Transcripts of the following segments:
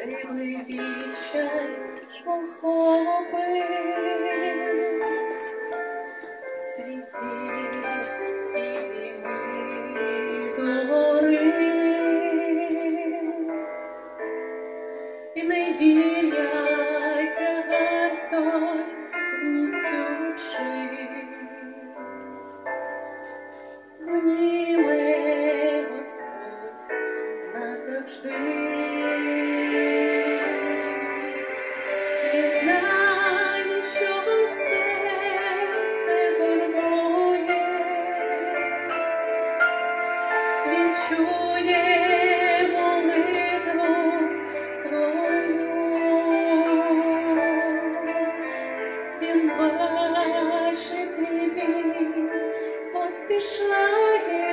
дивний відчай охопив світі підійми до гори, і не вірять тягар той гнітючий. Зніме Господь назавжди. Він знає, що серце турбує. Він чує молитву твою. Він бачить твій біль, поспішає,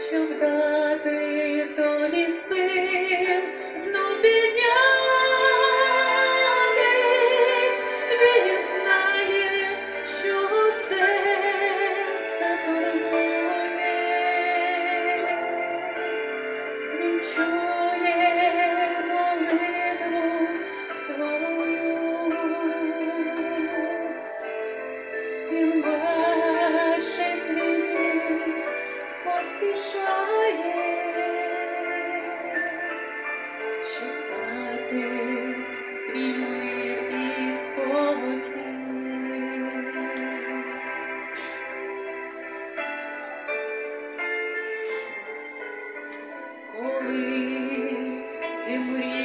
щоб дати тобі сил знов піднятись. Він знає, що серце турбує. Він чує молитву твою. Він бачить твій біль, поспішає, щоб дати свій мир і спокій. Коли всі мрії